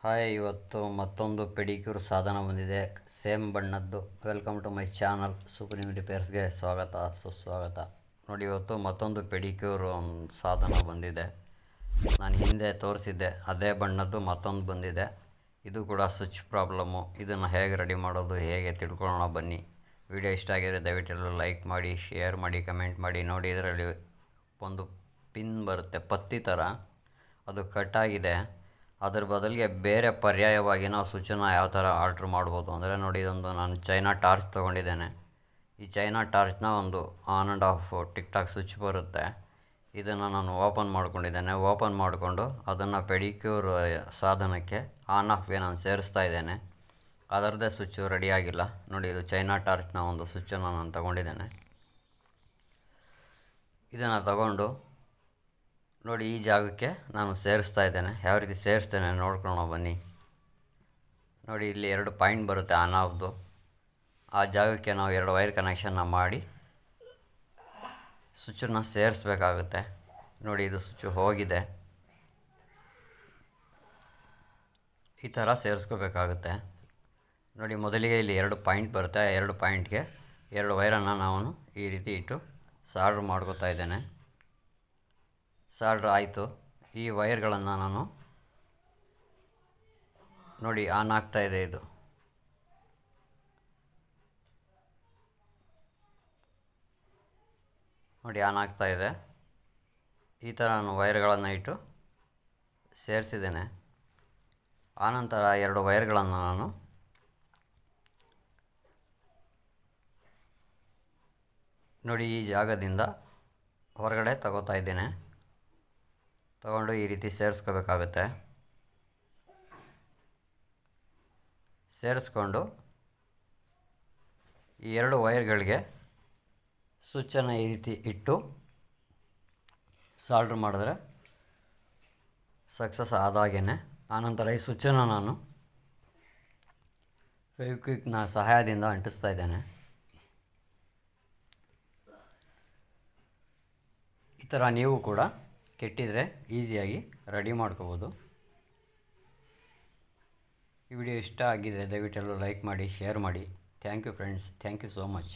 Hi, ಇವತ್ತು ಮತ್ತೊಂದು pedicure ಸಾಧನ ಬಂದಿದೆ, ಸೇಮ್ ಬಣ್ಣದ್ದು. Welcome to my channel supreme ರಿಪೇರ್ಸ್ಗೆ ಸ್ವಾಗತ ಸುಸ್ವಾಗತ. ನೋಡಿ, ಇವತ್ತು ಮತ್ತೊಂದು ಪೆಡಿಕ್ಯೂರ್ ಸಾಧನ ಬಂದಿದೆ. ನಾನು ಹಿಂದೆ ತೋರಿಸಿದ್ದೆ ಅದೇ ಬಣ್ಣದ್ದು ಮತ್ತೊಂದು ಬಂದಿದೆ. ಇದು ಕೂಡ ಸ್ವಿಚ್ ಪ್ರಾಬ್ಲಮ್ಮು. ಇದನ್ನು ಹೇಗೆ ರೆಡಿ ಮಾಡೋದು ಹೇಗೆ ತಿಳ್ಕೊಳ್ಳೋಣ ಬನ್ನಿ. ವಿಡಿಯೋ ಇಷ್ಟ ಆಗಿದರೆ ದಯವಿಟ್ಟು ಲೈಕ್ ಮಾಡಿ, ಶೇರ್ ಮಾಡಿ, ಕಮೆಂಟ್ ಮಾಡಿ. ನೋಡಿ, ಇದರಲ್ಲಿ ಒಂದು ಪಿನ್ ಬರುತ್ತೆ ಪತ್ತಿ ಥರ, ಅದು ಕಟ್ಟಾಗಿದೆ. ಅದ್ರ ಬದಲಿಗೆ ಬೇರೆ ಪರ್ಯಾಯವಾಗಿ ನಾವು ಸ್ವಿಚ್ಚನ್ನು ಯಾವ ಥರ ಆಲ್ಟ್ರ್ ಮಾಡ್ಬೋದು ಅಂದರೆ, ನೋಡಿ, ಇದೊಂದು ನಾನು ಚೈನಾ ಟಾರ್ಚ್ ತೊಗೊಂಡಿದ್ದೇನೆ. ಈ ಚೈನಾ ಟಾರ್ಚ್ನ ಒಂದು on and of tick talk switch ಬರುತ್ತೆ. ಇದನ್ನು ನಾನು ಓಪನ್ ಮಾಡ್ಕೊಂಡಿದ್ದೇನೆ. ಓಪನ್ ಮಾಡಿಕೊಂಡು ಅದನ್ನು ಪೆಡಿಕ್ಯೂರ್ ಸಾಧನಕ್ಕೆ ಆನ್ ಆಫ್ಗೆ ನಾನು ಸೇರಿಸ್ತಾ ಇದ್ದೇನೆ. ಅದರದ್ದೇ ಸ್ವಿಚ್ಚು ರೆಡಿಯಾಗಿಲ್ಲ. ನೋಡಿ, ಇದು ಚೈನಾ ಟಾರ್ಚ್ನ ಒಂದು ಸ್ವಿಚ್ಚನ್ನು ನಾನು ತಗೊಂಡಿದ್ದೇನೆ. ಇದನ್ನು ತಗೊಂಡು ನೋಡಿ, ಈ ಜಾಗಕ್ಕೆ ನಾನು ಸೇರಿಸ್ತಾ ಇದ್ದೇನೆ. ಯಾವ ರೀತಿ ಸೇರಿಸ್ತೇನೆ ನೋಡ್ಕೊಳ್ಳೋಣ ಬನ್ನಿ. ನೋಡಿ, ಇಲ್ಲಿ 2 ಪಾಯಿಂಟ್ ಬರುತ್ತೆ ಆನ್ ಆಫ್ದು. ಆ ಜಾಗಕ್ಕೆ ನಾವು 2 ವೈರ್ ಕನೆಕ್ಷನ್ನ ಮಾಡಿ ಸ್ವಿಚ್ಚನ್ನು ಸೇರಿಸ್ಬೇಕಾಗುತ್ತೆ. ನೋಡಿ, ಇದು ಸ್ವಿಚ್ಚು ಹೋಗಿದೆ. ಈ ಥರ ಸೇರಿಸ್ಕೋಬೇಕಾಗುತ್ತೆ. ನೋಡಿ, ಮೊದಲಿಗೆ ಇಲ್ಲಿ 2 ಪಾಯಿಂಟ್ ಬರುತ್ತೆ. ಆ 2 ಪಾಯಿಂಟ್ಗೆ 2 ವೈರನ್ನು ನಾನು ಈ ರೀತಿ ಇಟ್ಟು ಸಾಲ್ಡ್ರ್ ಮಾಡ್ಕೋತಾ ಇದ್ದೇನೆ. ಸಾಲ್ಡ್ರ್ ಆಯಿತು. ಈ ವೈರ್ಗಳನ್ನು ನಾನು ನೋಡಿ ಆನ್ ಆಗ್ತಾಯಿದೆ. ಇದು ನೋಡಿ ಆನ್ ಆಗ್ತಾಯಿದೆ. ಈ ಥರ ನಾನು ವೈರ್ಗಳನ್ನು ಇಟ್ಟು ಸೇರಿಸಿದ್ದೇನೆ. ಆನಂತರ 2 ವೈರ್ಗಳನ್ನು ನಾನು ನೋಡಿ ಈ ಜಾಗದಿಂದ ಹೊರಗಡೆ ತಗೋತಾ ಇದ್ದೇನೆ. ತಗೊಂಡು ಈ ರೀತಿ ಸೇರಿಸ್ಕೋಬೇಕಾಗುತ್ತೆ. ಸೇರಿಸ್ಕೊಂಡು ಈ 2 ವೈರ್ಗಳಿಗೆ ಸ್ವಿಚ್ಚನ್ನು ಈ ರೀತಿ ಇಟ್ಟು ಸಾಲ್ಡ್ರ್ ಮಾಡಿದ್ರೆ ಸಕ್ಸಸ್ ಆದಾಗೇ. ಆನಂತರ ಈ ಸ್ವಿಚ್ಚನ್ನು ನಾನು ಫೆವಿಕ್ವಿಕ್ನ ಸಹಾಯದಿಂದ ಅಂಟಿಸ್ತಾ ಇದ್ದೇನೆ. ಈ ಥರ ನೀವು ಕೂಡ ಕೆಟ್ಟಿದರೆ ಈಸಿಯಾಗಿ ರೆಡಿ ಮಾಡ್ಕೋಬೋದು. ಈ ವಿಡಿಯೋ ಇಷ್ಟ ಆಗಿದರೆ ದಯವಿಟ್ಟು ಲೈಕ್ ಮಾಡಿ, ಶೇರ್ ಮಾಡಿ. Thank you friends. Thank you so much.